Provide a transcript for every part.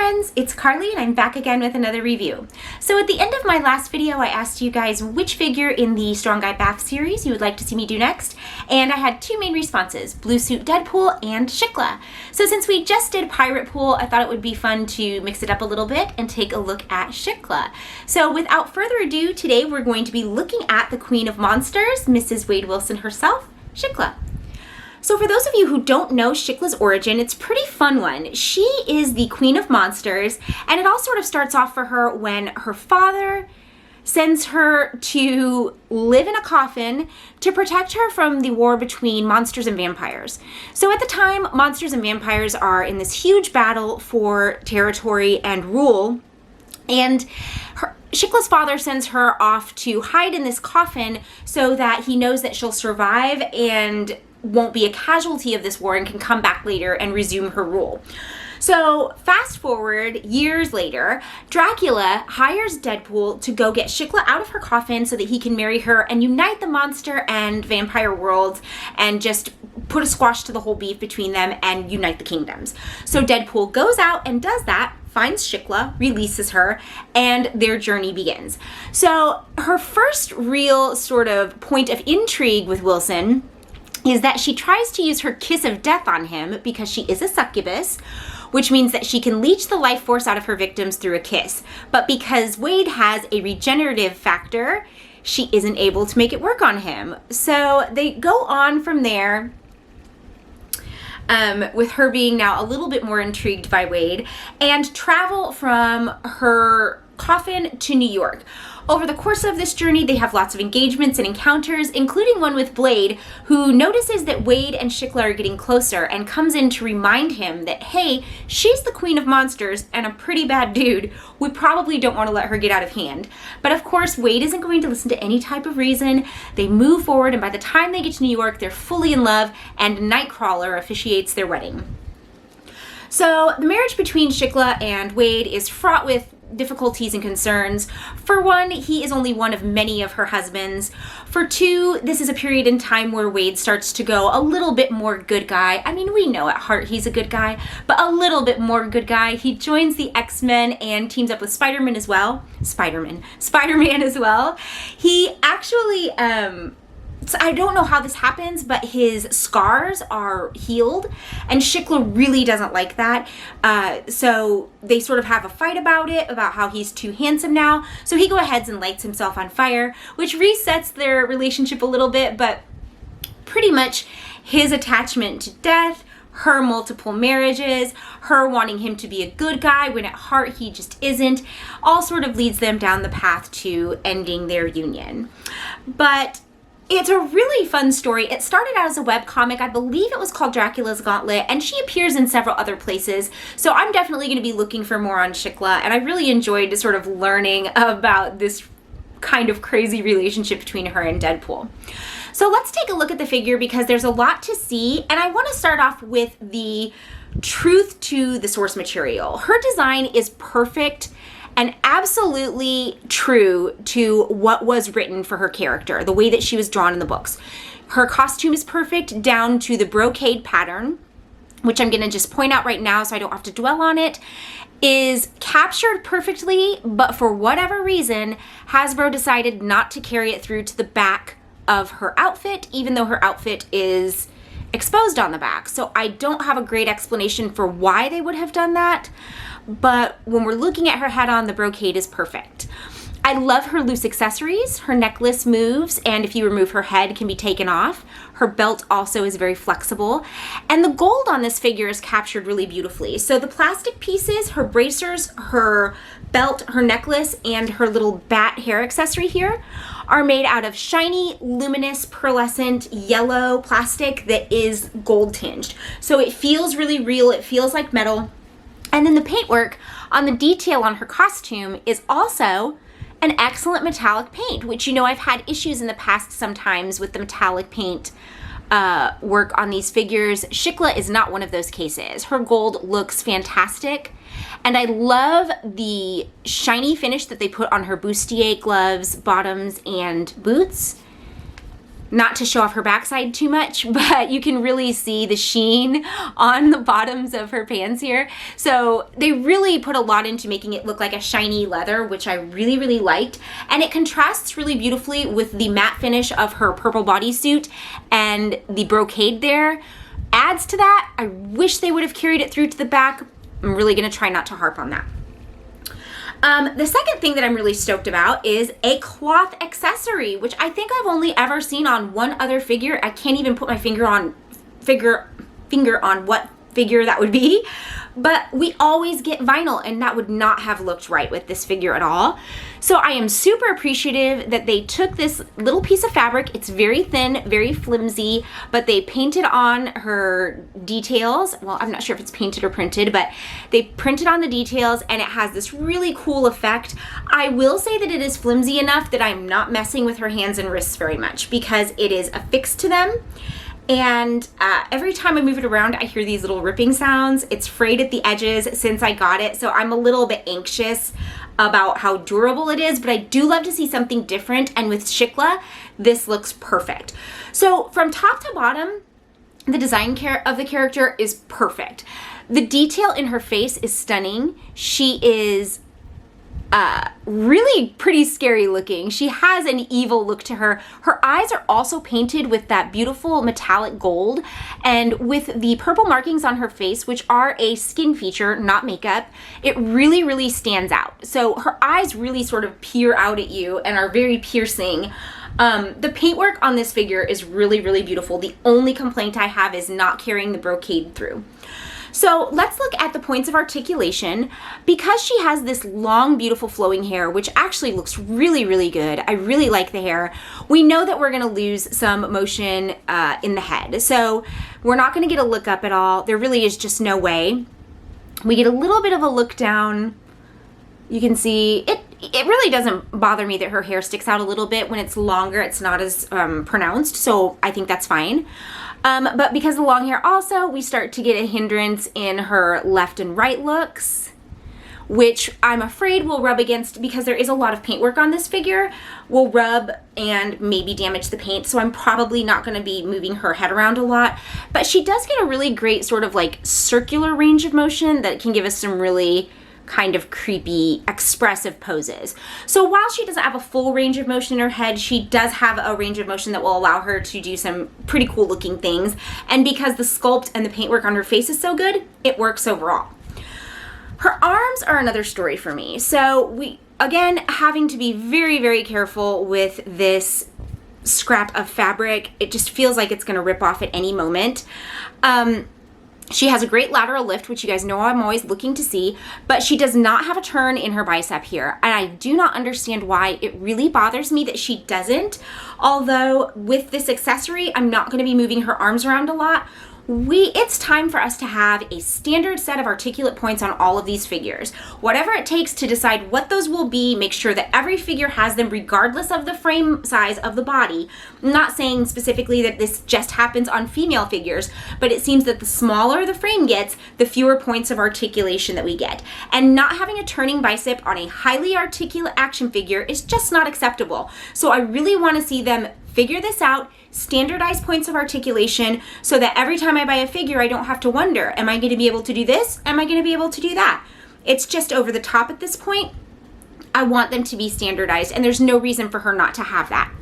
friends, it's Carly and I'm back again with another review. So at the end of my last video, I asked you guys which figure in the Strong Guy Bath series you would like to see me do next, and I had two main responses, Blue Suit Deadpool and Shiklah. So since we just did Pirate Pool, I thought it would be fun to mix it up a little bit and take a look at Shiklah. So without further ado, today we're going to be looking at the Queen of Monsters, Mrs. Wade Wilson herself, Shiklah. So for those of you who don't know Shiklah's origin, it's a pretty fun one. She is the Queen of Monsters, and it all sort of starts off for her when her father sends her to live in a coffin to protect her from the war between monsters and vampires. So at the time, monsters and vampires are in this huge battle for territory and rule, and Shiklah's father sends her off to hide in this coffin so that he knows that she'll survive and won't be a casualty of this war and can come back later and resume her rule. So fast forward years later, Dracula hires Deadpool to go get Shiklah out of her coffin so that he can marry her and unite the monster and vampire worlds and just put a squash to the whole beef between them and unite the kingdoms. So Deadpool goes out and does that, finds Shiklah, releases her, and their journey begins. So her first real sort of point of intrigue with Wilson is that she tries to use her kiss of death on him because she is a succubus, which means that she can leech the life force out of her victims through a kiss. But because Wade has a regenerative factor, she isn't able to make it work on him. So they go on from there, with her being now a little bit more intrigued by Wade, and travel from her coffin to New York. Over the course of this journey, they have lots of engagements and encounters, including one with Blade, who notices that Wade and Shiklah are getting closer and comes in to remind him that, hey, she's the Queen of Monsters and a pretty bad dude. We probably don't want to let her get out of hand. But of course, Wade isn't going to listen to any type of reason. They move forward, and by the time they get to New York, they're fully in love, and Nightcrawler officiates their wedding. So the marriage between Shiklah and Wade is fraught with difficulties and concerns. For one, he is only one of many of her husbands. For two, this is a period in time where Wade starts to go a little bit more good guy. I mean, we know at heart he's a good guy, but a little bit more good guy. He joins the X-Men and teams up with Spider-Man as well. Spider-Man as well. He actually, so I don't know how this happens, but his scars are healed, and Shiklah really doesn't like that. So they sort of have a fight about it, about how he's too handsome now. So he goes ahead and lights himself on fire, which resets their relationship a little bit, but pretty much his attachment to death, her multiple marriages, her wanting him to be a good guy when at heart he just isn't, all sort of leads them down the path to ending their union. But it's a really fun story. It started out as a webcomic. I believe it was called Dracula's Gauntlet, and she appears in several other places. So I'm definitely going to be looking for more on Shiklah, and I really enjoyed sort of learning about this kind of crazy relationship between her and Deadpool. So let's take a look at the figure because there's a lot to see, and I want to start off with the truth to the source material. Her design is perfect and absolutely true to what was written for her character, the way that she was drawn in the books. Her costume is perfect down to the brocade pattern, which I'm gonna just point out right now so I don't have to dwell on it, is captured perfectly, but for whatever reason, Hasbro decided not to carry it through to the back of her outfit, even though her outfit is exposed on the back. So I don't have a great explanation for why they would have done that, but when we're looking at her head on, the brocade is perfect. I love her loose accessories. Her necklace moves, and if you remove her head, it can be taken off. Her belt also is very flexible, and the gold on this figure is captured really beautifully. So the plastic pieces, her bracers, her belt, her necklace, and her little bat hair accessory here are made out of shiny, luminous, pearlescent yellow plastic that is gold tinged. So it feels really real. It feels like metal. And then the paintwork on the detail on her costume is also an excellent metallic paint, which, you know, I've had issues in the past sometimes with the metallic paint work on these figures. Shiklah is not one of those cases. Her gold looks fantastic, and I love the shiny finish that they put on her bustier, gloves, bottoms, and boots. not to show off her backside too much, but you can really see the sheen on the bottoms of her pants here. So they really put a lot into making it look like a shiny leather, which I really, really liked. And it contrasts really beautifully with the matte finish of her purple bodysuit, and the brocade there adds to that. I wish they would have carried it through to the back. I'm really gonna try not to harp on that. The second thing that I'm really stoked about is a cloth accessory, which I think I've only ever seen on one other figure. I can't even put my finger on what figure that would be, but we always get vinyl, and that would not have looked right with this figure at all. So I am super appreciative that they took this little piece of fabric. It's very thin, very flimsy, but they painted on her details. Well, I'm not sure if it's painted or printed, but they printed on the details, and it has this really cool effect. I will say that it is flimsy enough that I'm not messing with her hands and wrists very much, because it is affixed to them. And every time I move it around, I hear these little ripping sounds. It's frayed at the edges since I got it, so I'm a little bit anxious about how durable it is, but I do love to see something different, and with Shiklah, this looks perfect. So from top to bottom, the design of the character is perfect. The detail in her face is stunning. She is really pretty scary looking. She has an evil look to her. Her eyes are also painted with that beautiful metallic gold, and with the purple markings on her face, which are a skin feature, not makeup, it really, really stands out. So her eyes really sort of peer out at you and are very piercing. The paintwork on this figure is really, really beautiful. The only complaint I have is not carrying the brocade through. So let's look at the points of articulation. Because she has this long, beautiful flowing hair, which actually looks really, really good. I really like the hair. We know that we're gonna lose some motion in the head. So we're not gonna get a look up at all. There really is just no way. We get a little bit of a look down. You can see it really doesn't bother me that her hair sticks out a little bit. When it's longer, it's not as pronounced, so I think that's fine. But because of the long hair also, we start to get a hindrance in her left and right looks, which I'm afraid will rub against, because there is a lot of paintwork on this figure, will rub and maybe damage the paint. So I'm probably not going to be moving her head around a lot, but she does get a really great sort of like circular range of motion that can give us some really kind of creepy, expressive poses. So while she doesn't have a full range of motion in her head, she does have a range of motion that will allow her to do some pretty cool looking things. And because the sculpt and the paintwork on her face is so good, it works overall. Her arms are another story for me. So we, again, having to be very, very careful with this scrap of fabric. It just feels like it's gonna rip off at any moment. She has a great lateral lift, which you guys know I'm always looking to see, but she does not have a turn in her bicep here. And I do not understand why. It really bothers me that she doesn't. Although with this accessory, I'm not gonna be moving her arms around a lot. It's time for us to have a standard set of articulate points on all of these figures. Whatever it takes to decide what those will be, make sure that every figure has them regardless of the frame size of the body. I'm not saying specifically that this just happens on female figures, but it seems that the smaller the frame gets, the fewer points of articulation that we get. And not having a turning bicep on a highly articulate action figure is just not acceptable. So I really want to see them figure this out, standardize points of articulation, so that every time I buy a figure, I don't have to wonder, am I going to be able to do this? Am I going to be able to do that? It's just over the top at this point. I want them to be standardized, and there's no reason for her not to have that.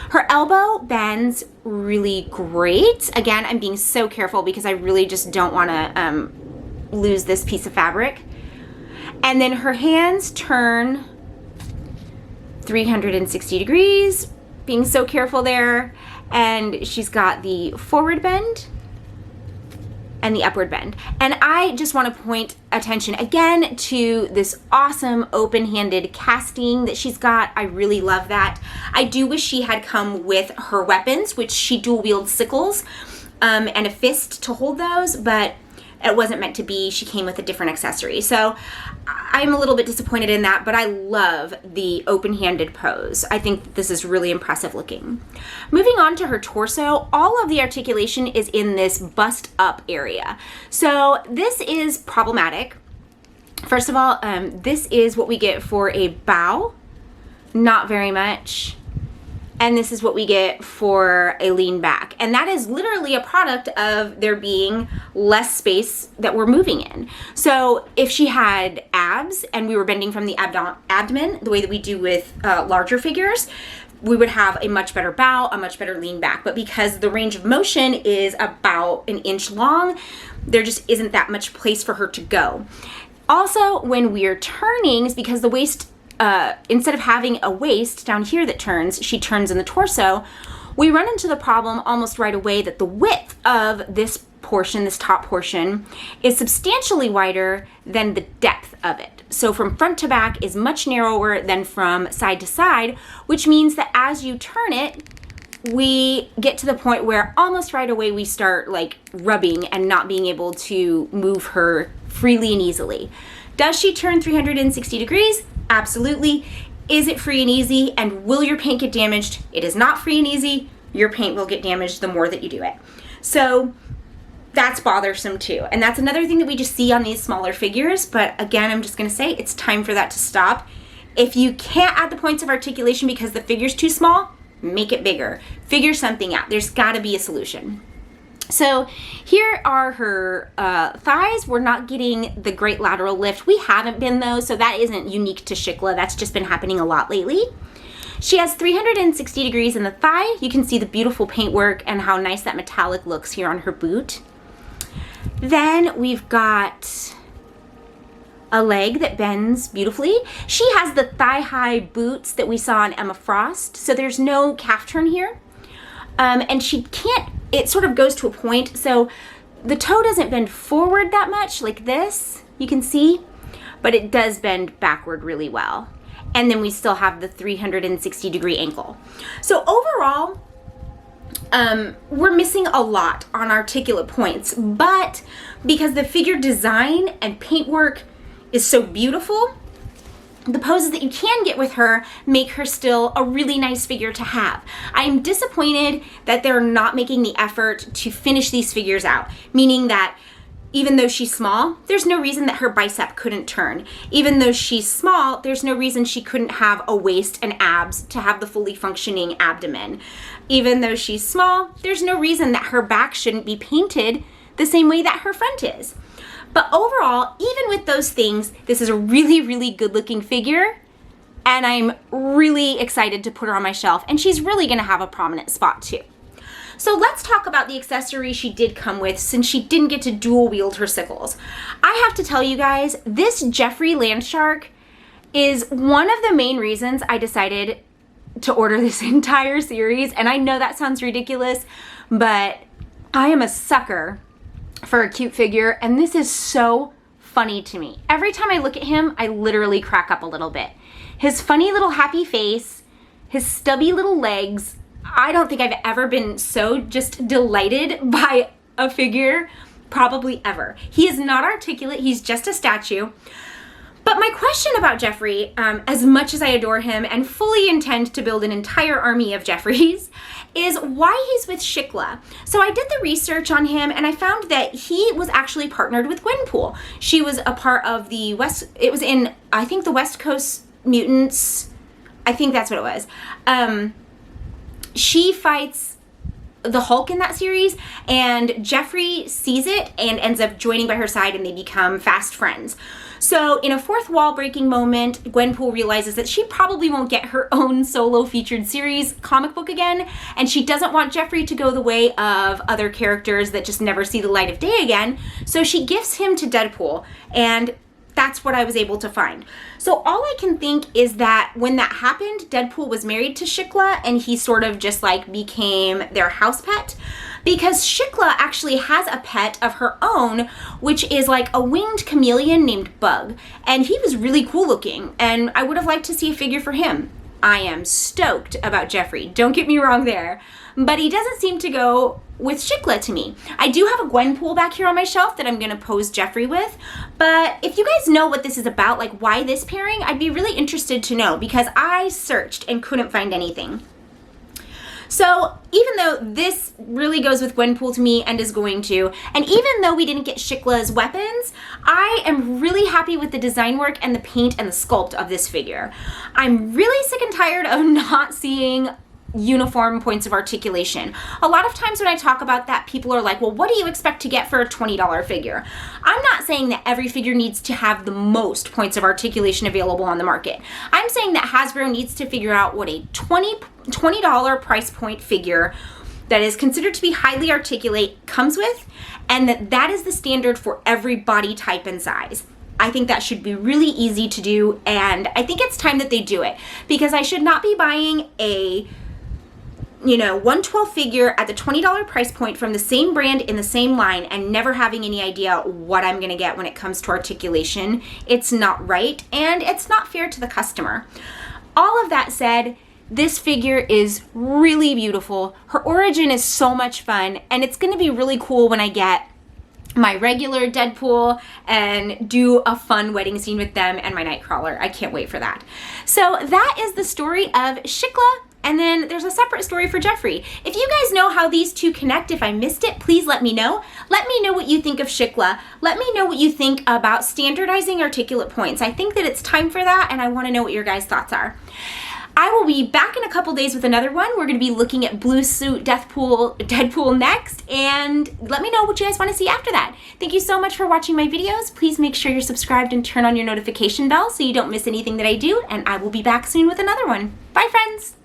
Her elbow bends really great. Again, I'm being so careful because I really just don't want to lose this piece of fabric. And then her hands turn 360 degrees, being so careful there. And she's got the forward bend and the upward bend. And I just want to point attention again to this awesome open-handed casting that she's got. I really love that. I do wish she had come with her weapons, which she dual wields sickles and a fist to hold those, but it wasn't meant to be. She came with a different accessory. So I'm a little bit disappointed in that, but I love the open-handed pose. I think this is really impressive looking. Moving on to her torso, all of the articulation is in this bust up area. So this is problematic. First of all, this is what we get for a bow. Not very much. and this is what we get for a lean back. And that is literally a product of there being less space that we're moving in. So if she had abs and we were bending from the abdomen, the way that we do with larger figures, we would have a much better bow, a much better lean back. But because the range of motion is about an inch long, there just isn't that much place for her to go. Also, when we're turning, because the waist, instead of having a waist down here that turns, she turns in the torso, we run into the problem almost right away that the width of this portion, this top portion, is substantially wider than the depth of it. So from front to back is much narrower than from side to side, which means that as you turn it, we get to the point where almost right away we start like rubbing and not being able to move her freely and easily. Does she turn 360 degrees? Absolutely. Is it free and easy? And will your paint get damaged? It is not free and easy. Your paint will get damaged the more that you do it. So that's bothersome too. And that's another thing that we just see on these smaller figures. But again, I'm just going to say it's time for that to stop. If you can't add the points of articulation because the figure's too small, make it bigger. Figure something out. There's got to be a solution. So here are her thighs. We're not getting the great lateral lift. We haven't been though, so that isn't unique to Shiklah. That's just been happening a lot lately. She has 360 degrees in the thigh. You can see the beautiful paintwork and how nice that metallic looks here on her boot. Then we've got a leg that bends beautifully. She has the thigh-high boots that we saw on Emma Frost, so there's no calf turn here. And she can't, it sort of goes to a point, so the toe doesn't bend forward that much like this, you can see, but it does bend backward really well. And then we still have the 360 degree ankle. So overall, we're missing a lot on articulate points, but because the figure design and paintwork is so beautiful, the poses that you can get with her make her still a really nice figure to have. I'm disappointed that they're not making the effort to finish these figures out, meaning that even though she's small, there's no reason that her bicep couldn't turn. Even though she's small, there's no reason she couldn't have a waist and abs to have the fully functioning abdomen. Even though she's small, there's no reason that her back shouldn't be painted the same way that her front is. But overall, even with those things, this is a really, really good looking figure, and I'm really excited to put her on my shelf, and she's really gonna have a prominent spot too. So let's talk about the accessory she did come with since she didn't get to dual wield her sickles. I have to tell you guys, this Jeffrey Landshark is one of the main reasons I decided to order this entire series, and I know that sounds ridiculous, but I am a sucker for a cute figure, and this is so funny to me. Every time I look at him, I literally crack up a little bit. His funny little happy face, his stubby little legs, I don't think I've ever been so just delighted by a figure, probably ever. He is not articulate, he's just a statue. But my question about Jeffrey, as much as I adore him and fully intend to build an entire army of Jeffreys, is why he's with Shiklah. So I did the research on him and I found that he was actually partnered with Gwenpool. She was a part of the it was in, I think, the West Coast Mutants. I think that's what it was. She fights the Hulk in that series, and Jeffrey sees it and ends up joining by her side, and they become fast friends. So in a fourth wall breaking moment, Gwenpool realizes that she probably won't get her own solo featured series comic book again, and she doesn't want Jeffrey to go the way of other characters that just never see the light of day again, so she gifts him to Deadpool, and that's what I was able to find. So all I can think is that when that happened, Deadpool was married to Shiklah, and he sort of just like became their house pet, because Shiklah actually has a pet of her own, which is like a winged chameleon named Bug, and he was really cool looking, and I would have liked to see a figure for him. I am stoked about Jeffrey, don't get me wrong there, but he doesn't seem to go with Shiklah to me. I do have a Gwenpool back here on my shelf that I'm gonna pose Jeffrey with, but if you guys know what this is about, like why this pairing, I'd be really interested to know, because I searched and couldn't find anything. So even though this really goes with Gwenpool to me and is going to, and even though we didn't get Shiklah's weapons, I am really happy with the design work and the paint and the sculpt of this figure. I'm really sick and tired of not seeing uniform points of articulation. A lot of times when I talk about that, people are like, well, what do you expect to get for a $20 figure? I'm not saying that every figure needs to have the most points of articulation available on the market. I'm saying that Hasbro needs to figure out what a $20 price point figure that is considered to be highly articulate comes with, and that is the standard for every body type and size. I think that should be really easy to do, and I think it's time that they do it, because I should not be buying a 112 figure at the $20 price point from the same brand in the same line and never having any idea what I'm going to get when it comes to articulation. It's not right, and it's not fair to the customer. All of that said, this figure is really beautiful. Her origin is so much fun, and it's going to be really cool when I get my regular Deadpool and do a fun wedding scene with them and my Nightcrawler. I can't wait for that. So that is the story of Shiklah, and then there's a separate story for Jeffrey. If you guys know how these two connect, if I missed it, please let me know. Let me know what you think of Shiklah. Let me know what you think about standardizing articulate points. I think that it's time for that, and I want to know what your guys' thoughts are. I will be back in a couple days with another one. We're going to be looking at Blue Suit Deadpool next, and let me know what you guys want to see after that. Thank you so much for watching my videos. Please make sure you're subscribed and turn on your notification bell so you don't miss anything that I do, and I will be back soon with another one. Bye, friends!